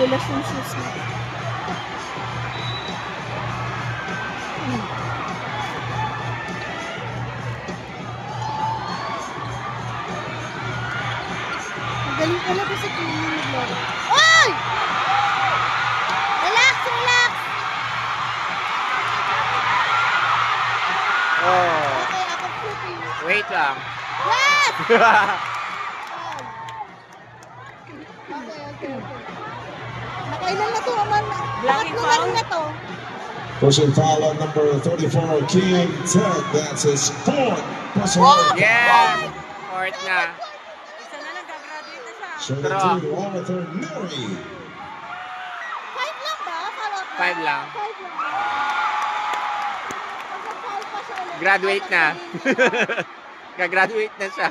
Madulas yung shoes mo. Magaling pala ko sa tuloy naglaro. Oy! Relax, relax! Oh. Okay, ako flipping. Wait lang. Yes! Okay. Nakailan na to, Aman? Blocking Tatlo foul? na to. Pushing foul on number 34, Kim Ted. That's his fourth personal. Yeah! Fourth na. Isa na lang, gagraduate na siya. Shooting Draw. two, Arthur Neri. 5 lang ba? Kala ko. 5 lang. 5 lang. Pagka-foul pa siya ulit. Graduate na. Gagraduate na siya.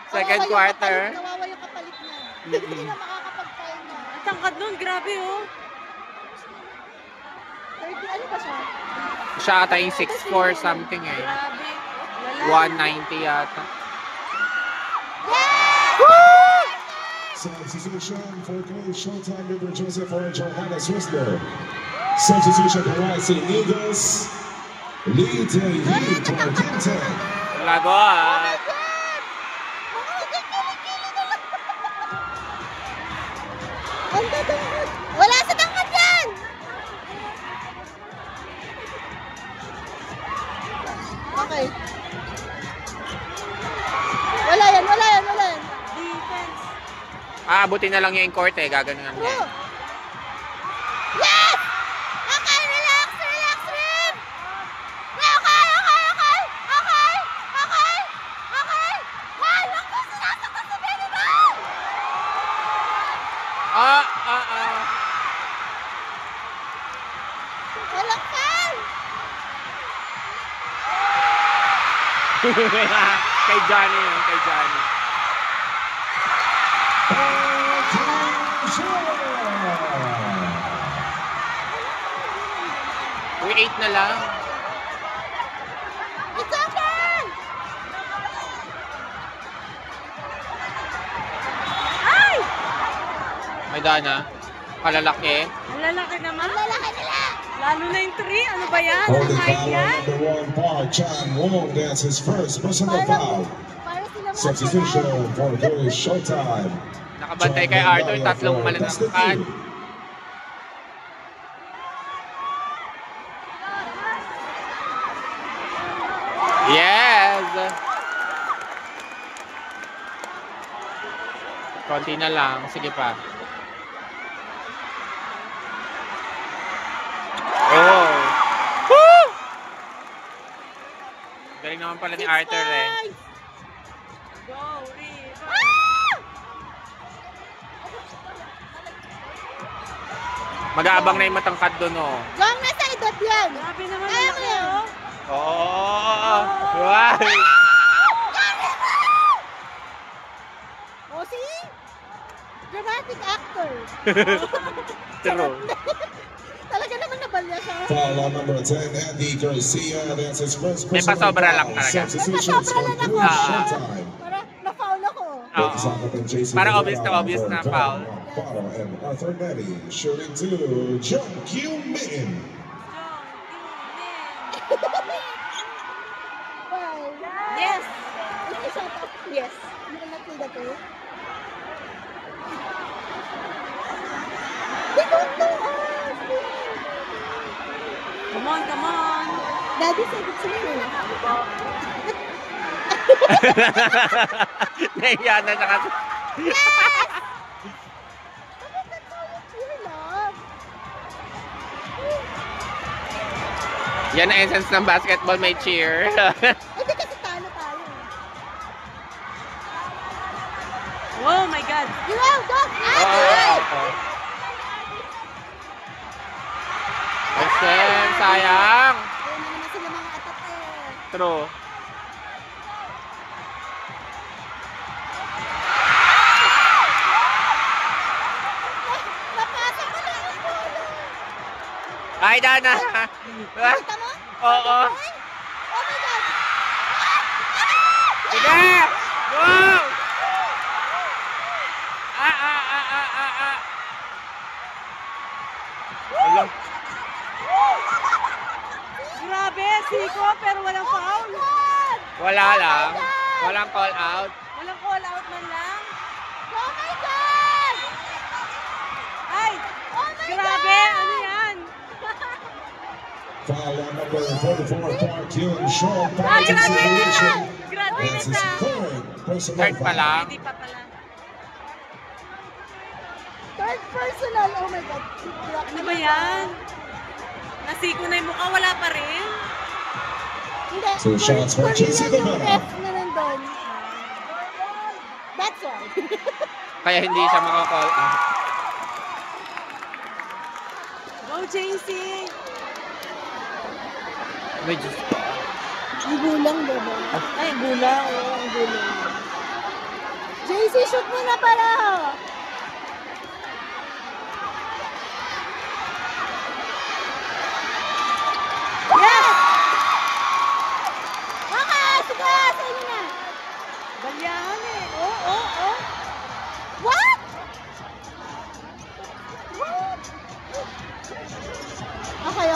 Second quarter. Kawawa yung kapalit niya. Hindi na makakapag-foul na. Ang tangkad nun, grabe oh. 30, ano ba siya? Siya ata yung 6'4 something eh. Grabe. Wala. 190 yata. Substitution for Coach Showtime number Joseph or Johannes Whistler. Substitution for Rising Eagles. Lee Tae-hee for Kim Ted. Lagot! Ang tatangkad. Wala sa tangkad yan! Okay. Wala yan, wala yan, wala yan. Defense. Aabutin na lang niya yung court eh. Gaganon niya. Oh. Yes! Okay, relax, relax, Rim! Okay, okay, okay, okay, okay, okay. Why? Huwag ko sinasaktan sa baby ball! Walang foul! Kay Johnny yun, kay Johnny. Uy, 8 na lang. It's okay! Ay! May dana. Kalalaki. Ang lalaki naman. Ang lalaki nila! Lalo na yung 3. Ano ba yan? Holding Ang height foul on yan? number 1, Park Chan-won. That's his first personal foul. Para sila mga Substitution for Coach Showtime. Nakabantay kay Arthur. Tatlong malalangkad. Yes! Konti na lang. Sige pa. Oh! Woo! Galing naman pala ni Arthur eh. Go, River. Mag-aabang na yung matangkad doon oh. Gawang nasa edad yan! Grabe naman Kaya ang mo laki yun. oh. Oo! Wow! O, see? Dramatic actor. True. Talaga naman nabalya siya. Foul on number 10, Andy Garcia. That's his first May personal pasobra lang foul. talaga. Substitutions for Coach Showtime. Para na-foul ako. Oo. Para obvious na foul. Bottle and Arthur Neri. Shooting two, Jung Kyung Min. Wow. Yes. Isang top. Yes. Hindi ko nakita to. They don't know us. Come on, come on. Daddy said it's me. Nahiya na siya kasi. Yes! That's how you cheer, love. Yan ang essence ng basketball, may cheer. Hindi kasi talo tayo. Oh my God. You're out, dog. Oo. Essence, sayang. Ayun na naman sila mga atat eh. True. Napasa ko na yung bola. Ay, Dana. Kita mo? Oo. Oh my God. Sige! Go! Hello. Grabe, Siko, pero walang foul. Wala lang. Walang call out. Walang call out man lang. Oh my God! Ay, Oh my grabe, God! ano yan? Foul on number 44, Park Hyun-sung. Ay, Penalty grabe situation. yan! Grabe That's his na. third personal Third pa foul. lang. Hindi pa pala. Third personal. Oh my God. Ano ba yan? Nasiko na yung mukha, wala pa rin. Hindi. Two shots for JC Korean yung Rivera. F na nandun. That's why. Kaya hindi siya maka-call out. Go, JC! May Diyos ko. Ang gulang, diba? Ay, gulang. Oo, ang gulang. JC, shoot mo na pala. Yes! Okay, sige, sa inyo na. Balyahan eh. Oh. What? What? Okay.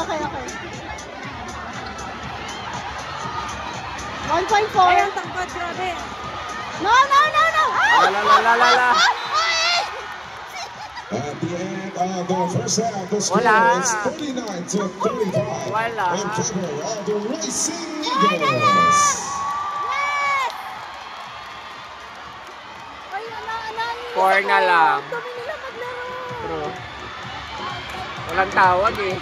1.4. Ay, ang tangkad, grabe. No. Ah! La. At the end of the first half, the score Wala. is 39-35 Wala. in favor of the Racing Eagles. Yes! Ay, ano, 4 na lang. Dumi nila maglaro. Bro. Walang tawag eh.